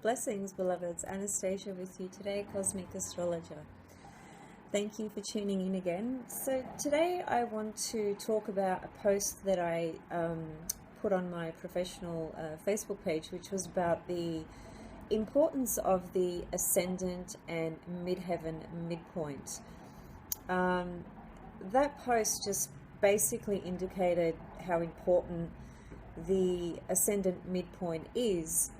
Blessings, beloveds. Anastasia with you today, Cosmic Astrologer. Thank you for tuning in again. So today I want to talk about a post that I put on my professional Facebook page, which was about the importance of the Ascendant and Midheaven midpoint. That post just basically indicated how important the Ascendant midpoint is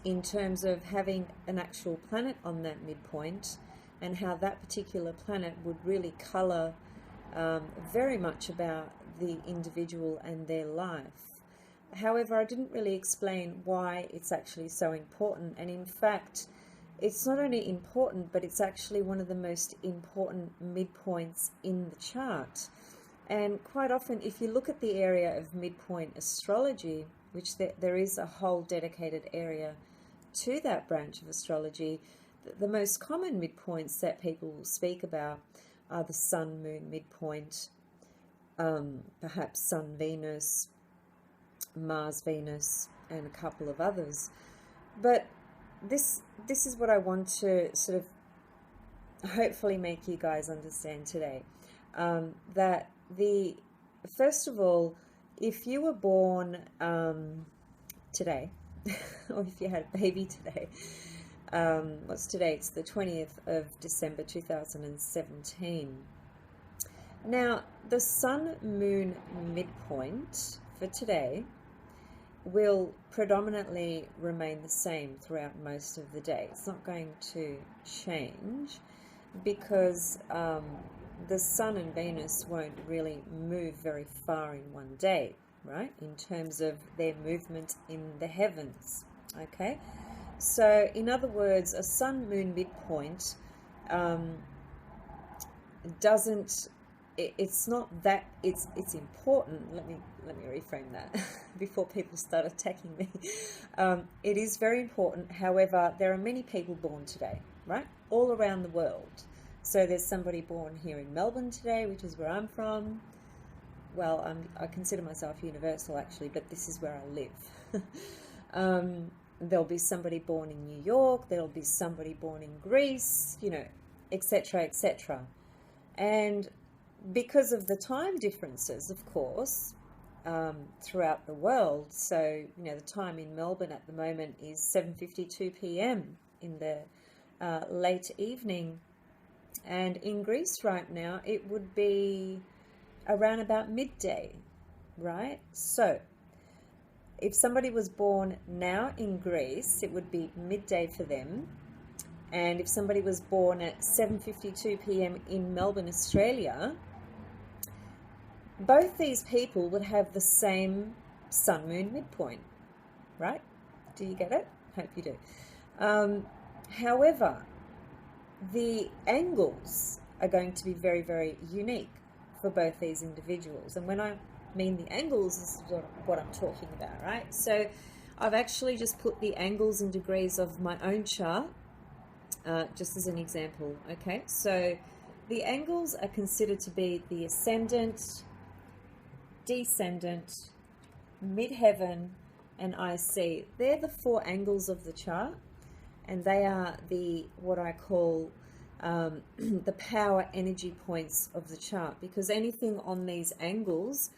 in terms of having an actual planet on that midpoint, and how that particular planet would really color very much about the individual and their life. However, I didn't really explain why it's actually so important, and in fact it's not only important, but it's actually one of the most important midpoints in the chart. And quite often, if you look at the area of midpoint astrology, which there is a whole dedicated area to that branch of astrology, the most common midpoints that people will speak about are the Sun, Moon midpoint, perhaps Sun, Venus, Mars, Venus, and a couple of others. But this is what I want to sort of hopefully make you guys understand today. That first of all, if you were born today, or if you had a baby today, what's today? It's the 20th of December 2017. Now, the Sun-Moon midpoint for today will predominantly remain the same throughout most of the day. It's not going to change because the Sun and Venus won't really move very far in one day, right, in terms of their movement in the heavens. Okay, so in other words, a Sun-Moon midpoint it's not that it's important. Let me reframe that before people start attacking me. It is very important. However, there are many people born today, right, all around the world. So there's somebody born here in Melbourne today, which is where I'm from. Well, I consider myself universal actually, but this is where I live. There'll be somebody born in New York, there'll be somebody born in Greece, you know, etc., etc. And because of the time differences, of course, throughout the world, so, you know, the time in Melbourne at the moment is 7:52 p.m. in the late evening, and in Greece right now it would be around about midday, right? So if somebody was born now in Greece, it would be midday for them. And if somebody was born at 7:52 p.m. in Melbourne, Australia, both these people would have the same Sun-Moon midpoint, right? Do you get it? Hope you do. However, the angles are going to be very, very unique for both these individuals. And when I mean the angles, this is what I'm talking about, right? So I've actually just put the angles in degrees of my own chart, just as an example, okay? So the angles are considered to be the Ascendant, Descendant, Midheaven, and IC. They're the four angles of the chart, and they are what I call the power energy points of the chart, because anything on these angles,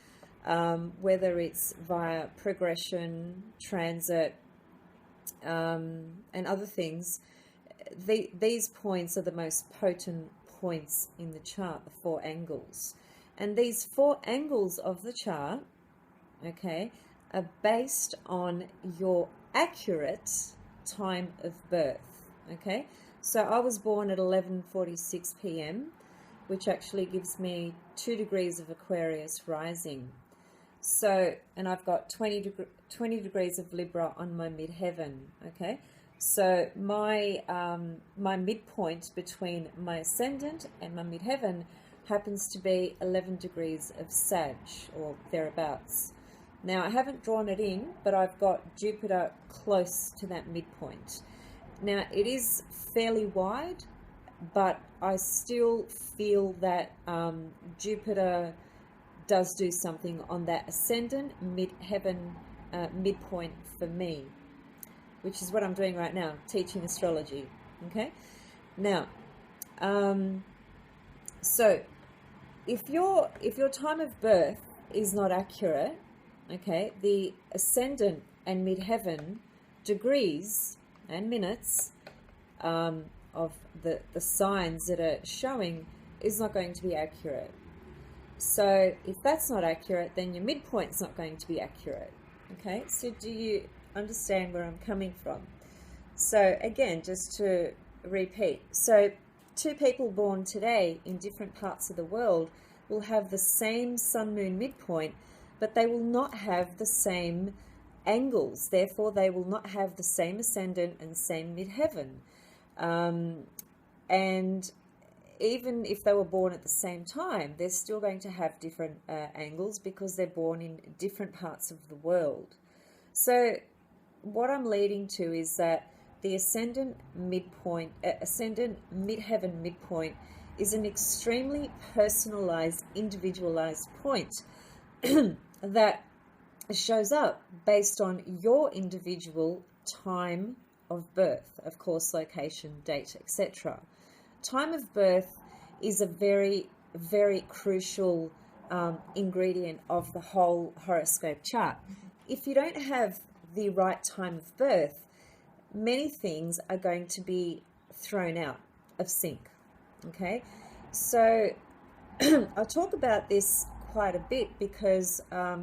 whether it's via progression, transit, and other things, these points are the most potent points in the chart, the four angles. And these four angles of the chart, okay, are based on your accurate time of birth, okay? So I was born at 11:46 p.m., which actually gives me 2 degrees of Aquarius rising. So, and I've got 20 degrees of Libra on my midheaven, okay? So my midpoint between my ascendant and my midheaven happens to be 11 degrees of Sag, or thereabouts. Now, I haven't drawn it in, but I've got Jupiter close to that midpoint. Now, it is fairly wide, but I still feel that Jupiter does do something on that Ascendant Midheaven midpoint for me. which is what I'm doing right now, teaching astrology. Okay, now, so if your time of birth is not accurate, okay, the ascendant and midheaven degrees and minutes of the signs that are showing is not going to be accurate. So if that's not accurate, then your midpoint's not going to be accurate. Okay, so do you understand where I'm coming from? So again, just to repeat, so two people born today in different parts of the world will have the same sun-moon midpoint, but they will not have the same angles. Therefore, they will not have the same ascendant and same midheaven. And even if they were born at the same time, they're still going to have different angles because they're born in different parts of the world. So what I'm leading to is that the ascendant midpoint, ascendant midheaven midpoint is an extremely personalized, individualized point that shows up based on your individual time of birth, of course, location, date, etc. Time of birth is a very, very crucial ingredient of the whole horoscope chart. If you don't have the right time of birth, many things are going to be thrown out of sync. Okay, so I'll talk about this quite a bit because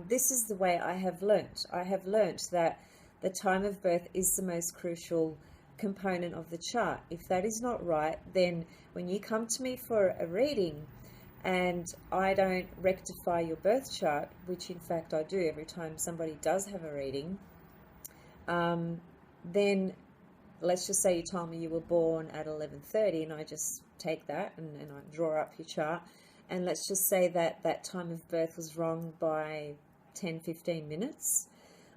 this is the way I have learnt. I have learnt that the time of birth is the most crucial component of the chart. If that is not right, then when you come to me for a reading and I don't rectify your birth chart, which in fact I do every time somebody does have a reading, then let's just say you told me you were born at 11:30 and I just take that and I draw up your chart, and let's just say that that time of birth was wrong by 10-15 minutes.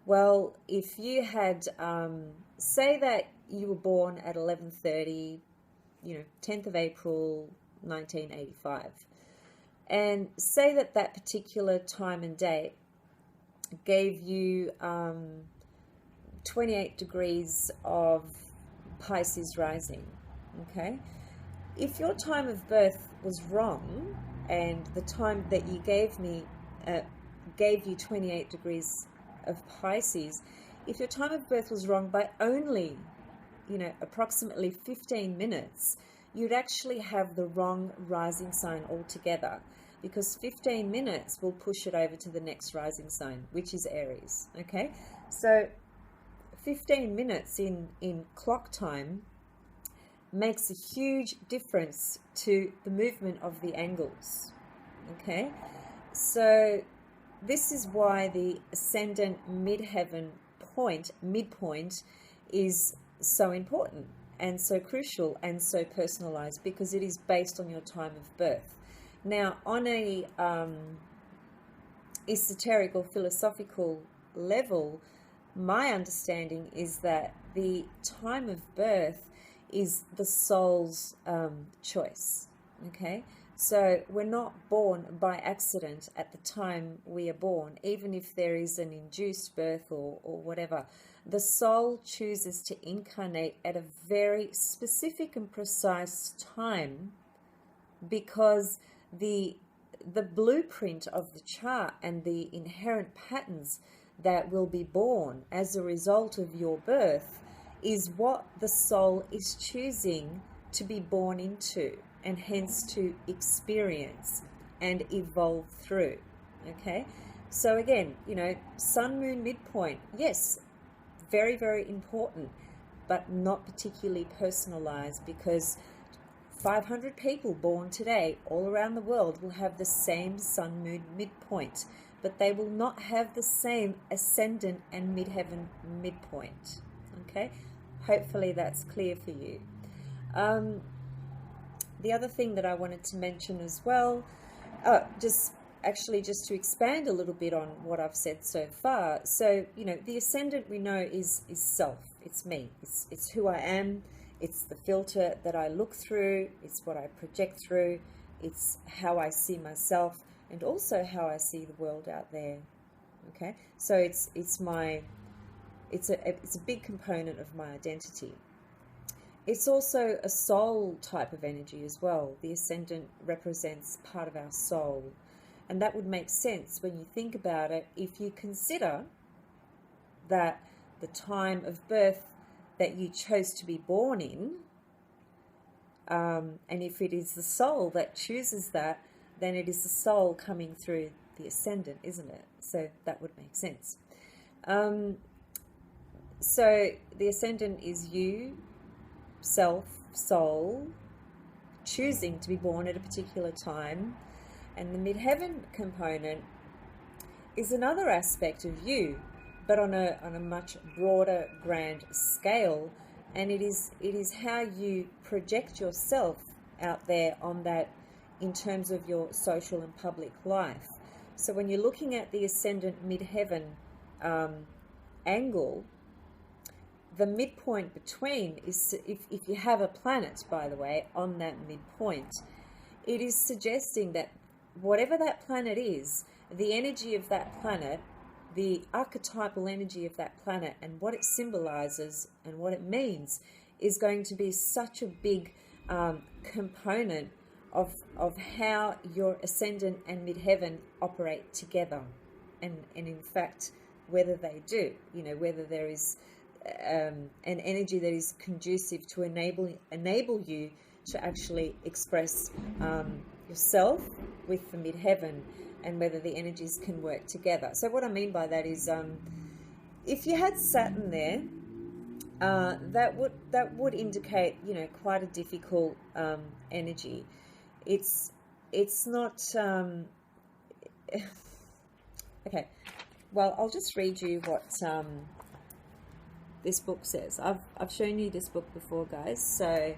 Well, if you had say that you were born at 11:30, 10th of April 1985, and say that that particular time and date gave you 28 degrees of Pisces rising. Okay, if your time of birth was wrong and the time that you gave me gave you 28 degrees of Pisces, if your time of birth was wrong by only approximately 15 minutes, you'd actually have the wrong rising sign altogether, because 15 minutes will push it over to the next rising sign, which is Aries. Okay, so 15 minutes in clock time makes a huge difference to the movement of the angles. Okay, so this is why the ascendant midheaven midpoint is so important and so crucial and so personalized, because it is based on your time of birth. Now, on a esoteric or philosophical level, my understanding is that the time of birth is the soul's choice. Okay, so we're not born by accident at the time we are born, even if there is an induced birth or whatever. The soul chooses to incarnate at a very specific and precise time, because the blueprint of the chart and the inherent patterns that will be born as a result of your birth is what the soul is choosing to be born into, and hence to experience and evolve through. Okay, so again, sun moon midpoint, yes, very, very important, but not particularly personalized, because 500 people born today all around the world will have the same sun moon midpoint, but they will not have the same ascendant and midheaven midpoint. Okay, hopefully that's clear for you. The other thing that I wanted to mention as well, just to expand a little bit on what I've said so far. So, the ascendant, we know, is self. It's me. It's who I am. It's the filter that I look through. It's what I project through. It's how I see myself, and also how I see the world out there. Okay, so it's my it's a big component of my identity. It's also a soul type of energy as well. The ascendant represents part of our soul. And that would make sense when you think about it, if you consider that the time of birth that you chose to be born in, and if it is the soul that chooses that, then it is the soul coming through the ascendant, isn't it? So that would make sense. So the ascendant is you, self, soul, choosing to be born at a particular time, and the midheaven component is another aspect of you, but on a much broader, grand scale, and it is how you project yourself out there on that in terms of your social and public life. So when you're looking at the ascendant midheaven angle, the midpoint between is, if you have a planet, by the way, on that midpoint, it is suggesting that whatever that planet is, the energy of that planet, the archetypal energy of that planet, and what it symbolizes and what it means is going to be such a big component of how your ascendant and midheaven operate together, and in fact whether they do, whether there is an energy that is conducive to enable you to actually express yourself with the midheaven, and whether the energies can work together. So what I mean by that is, if you had Saturn there, that would indicate quite a difficult energy. It's not okay. Well, I'll just read you what this book says. I've shown you this book before, guys. So,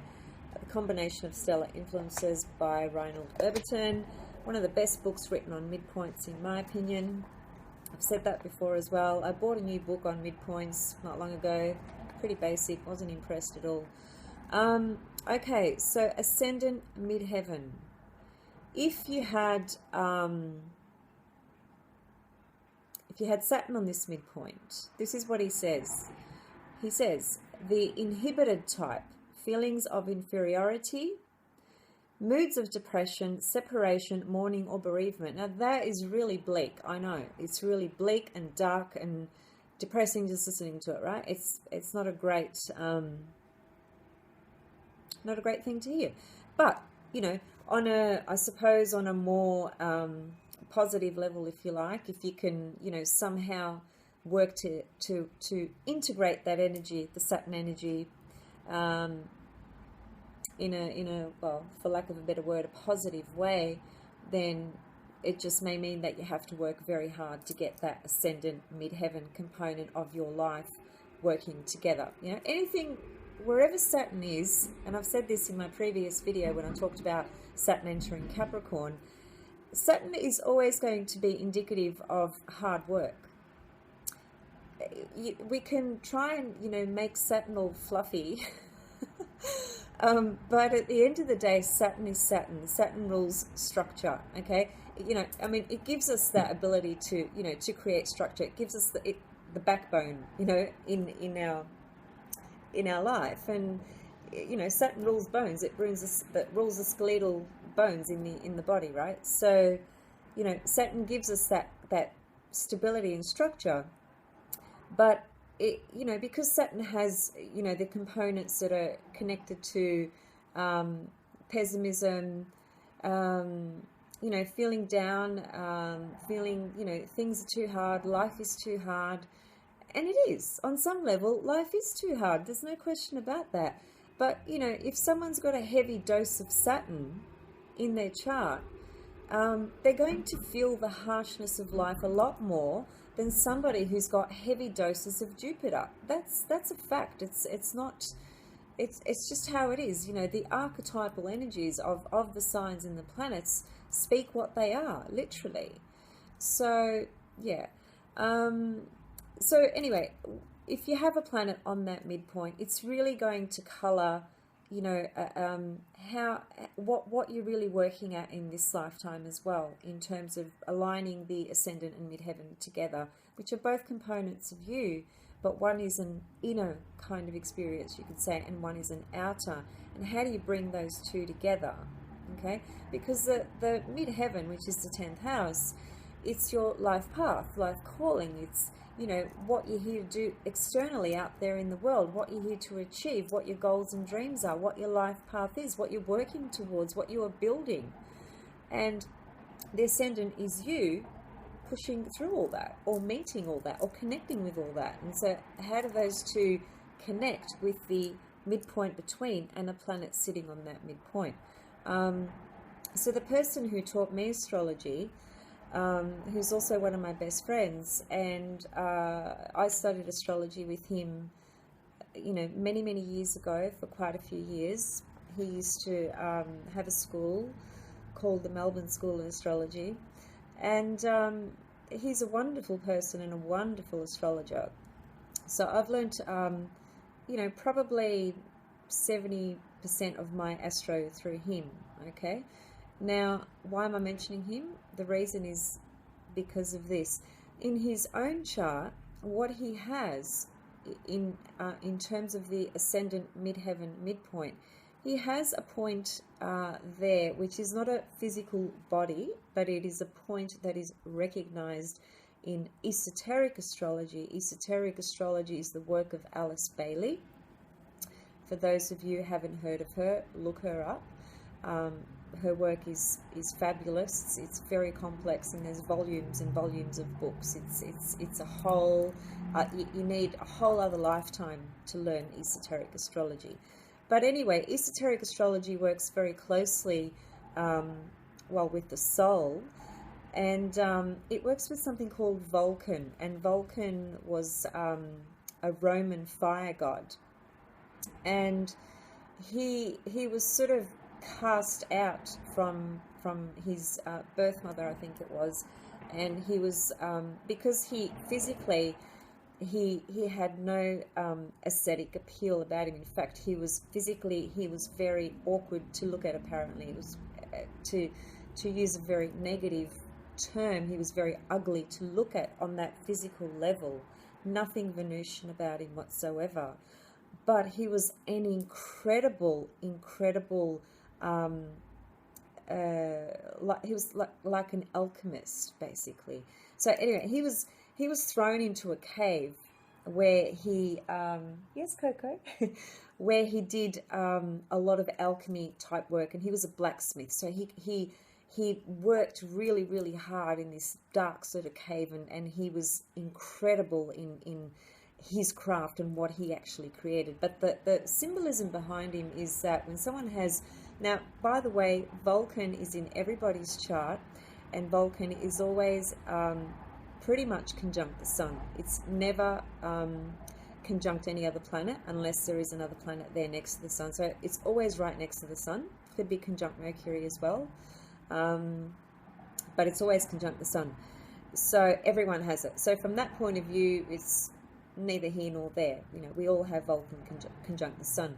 The Combination of Stellar Influences by Reinhold Berberton. One of the best books written on midpoints, in my opinion. I've said that before as well. I bought a new book on midpoints not long ago. Pretty basic, wasn't impressed at all. Okay, so Ascendant Midheaven. If you had Saturn on this midpoint, this is what he says. He says, the inhibited type, feelings of inferiority, moods of depression, separation, mourning, or bereavement. Now that is really bleak. I know it's really bleak and dark and depressing just listening to it. Right? It's not a great thing to hear. But I suppose on a more positive level, if you like, if you can somehow work to integrate that energy, the Saturn energy, in a well, for lack of a better word, a positive way, then it just may mean that you have to work very hard to get that ascendant midheaven component of your life working together. Anything, wherever Saturn is, and I've said this in my previous video when I talked about Saturn entering Capricorn, Saturn is always going to be indicative of hard work. We can try and make Saturn all fluffy, but at the end of the day, Saturn is Saturn. Saturn rules structure. Okay, it gives us that ability to to create structure. It gives us the backbone in our life, and Saturn rules bones. It rules the skeletal bones in the body, right? So Saturn gives us that stability and structure. But because Saturn has the components that are connected to pessimism, feeling down, feeling things are too hard, life is too hard, and it is on some level. Life is too hard. There's no question about that. But if someone's got a heavy dose of Saturn in their chart, they're going to feel the harshness of life a lot more than somebody who's got heavy doses of Jupiter. That's a fact. It's just how it is. The archetypal energies of the signs and the planets speak what they are, literally. So yeah. So anyway, if you have a planet on that midpoint, it's really going to color what you're really working at in this lifetime as well, in terms of aligning the ascendant and midheaven together, which are both components of you, but one is an inner kind of experience, you could say, and one is an outer. And how do you bring those two together? Okay, because the midheaven, which is the 10th house, it's your life path, life calling. It's, you know, what you're here to do externally out there in the world, what you're here to achieve, what your goals and dreams are, what your life path is, what you're working towards, what you are building. And the ascendant is you pushing through all that, or meeting all that, or connecting with all that. And so how do those two connect with the midpoint between and a planet sitting on that midpoint? So the person who taught me astrology, who's also one of my best friends, and I studied astrology with him, you know, many, many years ago, for quite a few years. He used to have a school called the Melbourne School of Astrology, and he's a wonderful person and a wonderful astrologer. So I've learnt, you know, probably 70% of my astro through him. Okay, now why am I mentioning him? The reason is because of this. In his own chart, what he has in terms of the ascendant midheaven midpoint, he has a point there which is not a physical body, but it is a point that is recognized in esoteric astrology. Esoteric astrology is the work of Alice Bailey. For those of you who haven't heard of her, look her up. Her work is fabulous. It's very complex, and there's volumes and volumes of books. It's a whole. You need a whole other lifetime to learn esoteric astrology. But anyway, esoteric astrology works very closely, well, with the soul, and it works with something called Vulcan. And Vulcan was a Roman fire god, and he was sort of cast out from his birth mother, I think it was, and he was because he physically he had no aesthetic appeal about him. In fact, he was very awkward to look at. Apparently, it was to use a very negative term, he was very ugly to look at on that physical level. Nothing Venusian about him whatsoever, but he was an incredible he was like an alchemist, basically. So anyway, he was thrown into a cave where he yes, Coco, where he did a lot of alchemy type work, and he was a blacksmith. So he worked really, really hard in this dark sort of cave, and he was incredible in his craft and what he actually created. But the symbolism behind him is that when someone has, now, by the way, Vulcan is in everybody's chart, and Vulcan is always pretty much conjunct the sun. It's never conjunct any other planet unless there is another planet there next to the sun. So it's always right next to the sun. Could be conjunct Mercury as well, but it's always conjunct the sun. So everyone has it. So from that point of view, it's neither here nor there. You know, we all have Vulcan conjunct the sun.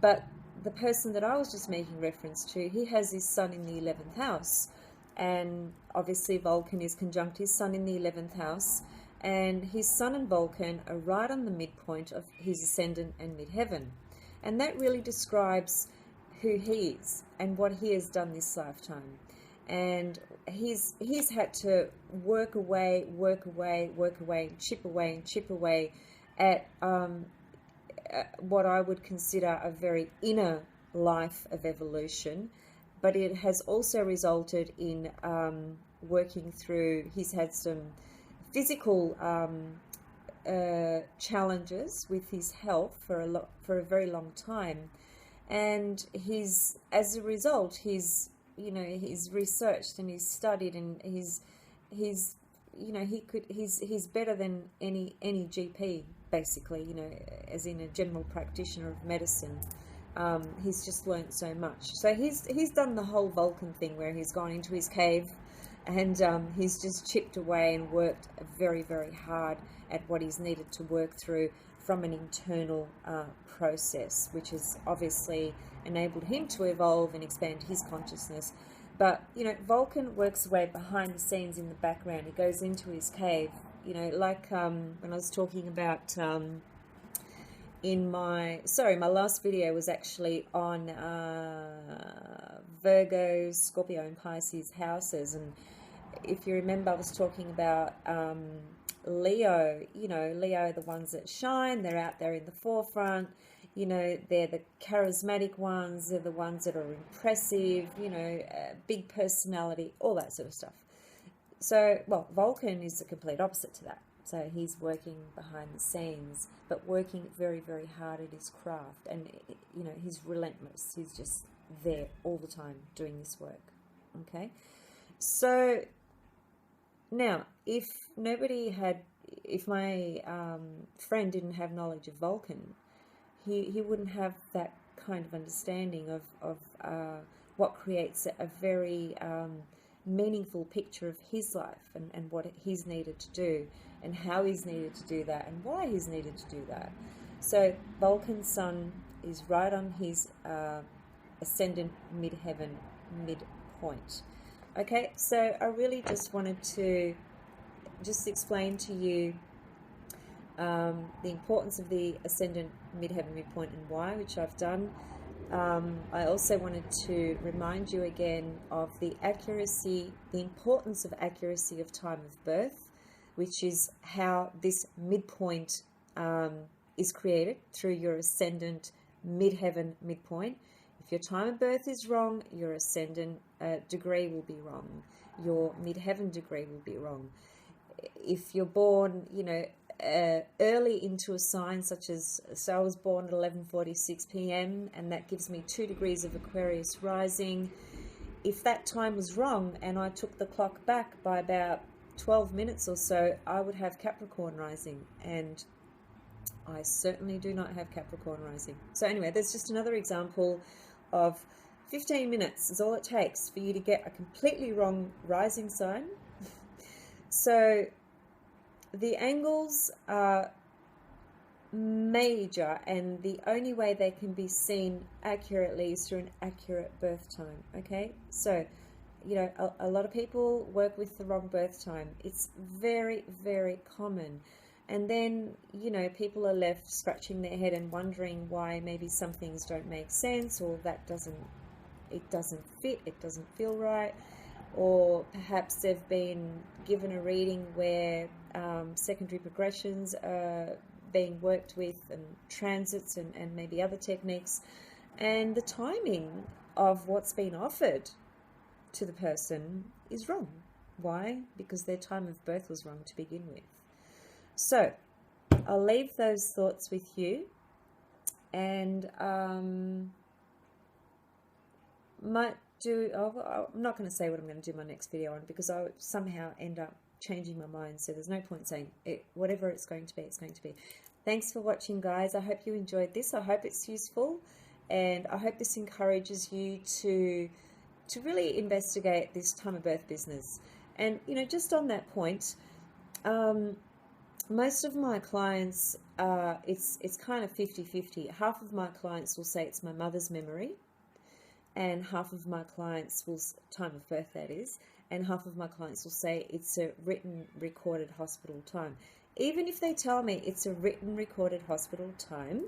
But the person that I was just making reference to, he has his sun in the 11th house, and obviously Vulcan is conjunct his sun in the 11th house, and his sun and Vulcan are right on the midpoint of his ascendant and midheaven, and that really describes who he is and what he has done this lifetime. And he's had to work away, and chip away at what I would consider a very inner life of evolution, but it has also resulted in working through. He's had some physical challenges with his health for a very long time, and as a result, he's researched and he's studied, and he's better than any GP, basically, as in a general practitioner of medicine. He's just learnt so much. So he's done the whole Vulcan thing, where he's gone into his cave and he's just chipped away and worked very, very hard at what he's needed to work through from an internal process, which has obviously enabled him to evolve and expand his consciousness. But Vulcan works away behind the scenes in the background. He goes into his cave you know, like when I was talking about in my last video was actually on Virgo, Scorpio, and Pisces houses. And if you remember, I was talking about Leo. You know, Leo are the ones that shine. They're out there in the forefront. You know, they're the charismatic ones. They're the ones that are impressive, you know, big personality, all that sort of stuff. So, well, Vulcan is the complete opposite to that. So he's working behind the scenes, but working very, very hard at his craft. And, you know, he's relentless. He's just there all the time doing this work. Okay? So now, if my friend didn't have knowledge of Vulcan, he wouldn't have that kind of understanding of what creates a very meaningful picture of his life and what he's needed to do and how he's needed to do that and why he's needed to do that. So Vulcan's sun is right on his Ascendant Midheaven midpoint. Okay, so I really just wanted to just explain to you the importance of the Ascendant Midheaven midpoint and why, which I've done. I also wanted to remind you again of the importance of accuracy of time of birth, which is how this midpoint is created through your Ascendant Midheaven midpoint. If your time of birth is wrong, your Ascendant degree will be wrong. Your Midheaven degree will be wrong. If you're born, you know, early into a sign such as, so I was born at 11:46 p.m. and that gives me 2 degrees of Aquarius rising. If that time was wrong and I took the clock back by about 12 minutes or so, I would have Capricorn rising, and I certainly do not have Capricorn rising. So anyway, there's just another example of 15 minutes is all it takes for you to get a completely wrong rising sign. So the angles are major, and the only way they can be seen accurately is through an accurate birth time. Okay, so you know, a lot of people work with the wrong birth time. It's very, very common. And then, you know, people are left scratching their head and wondering why maybe some things don't make sense, or it doesn't fit, it doesn't feel right. Or perhaps they've been given a reading where secondary progressions are being worked with, and transits and maybe other techniques, and the timing of what's been offered to the person is wrong. Why? Because their time of birth was wrong to begin with. So I'll leave those thoughts with you, and I'm not going to say what I'm going to do my next video on, because I would somehow end up changing my mind. So there's no point saying it. Whatever it's going to be, it's going to be. Thanks for watching, guys. I hope you enjoyed this. I hope it's useful, and I hope this encourages you to really investigate this time of birth business. And you know, just on that point, most of my clients, it's kind of 50-50. Half of my clients will say it's my mother's memory, and half of my clients will, time of birth that is, and half of my clients will say it's a written recorded hospital time. Even if they tell me it's a written recorded hospital time,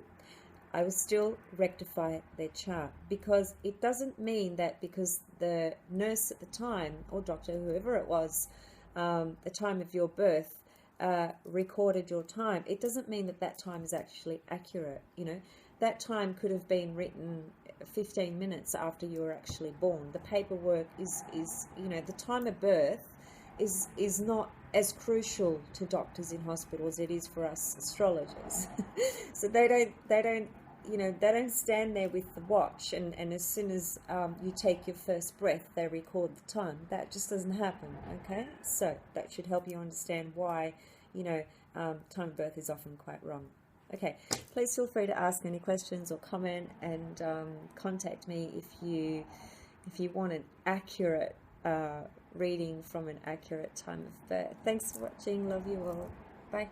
I will still rectify their chart, because it doesn't mean that because the nurse at the time, or doctor, whoever it was, the time of your birth, recorded your time, it doesn't mean that that time is actually accurate. You know, that time could have been written 15 minutes after you were actually born. The paperwork is you know, the time of birth is not as crucial to doctors in hospitals as it is for us astrologers. So they don't you know, they don't stand there with the watch and as soon as you take your first breath, they record the time. That just doesn't happen. Okay, so that should help you understand why, you know, time of birth is often quite wrong. Okay, please feel free to ask any questions or comment, and contact me if you want an accurate reading from an accurate time of birth. Thanks for watching. Love you all. Bye.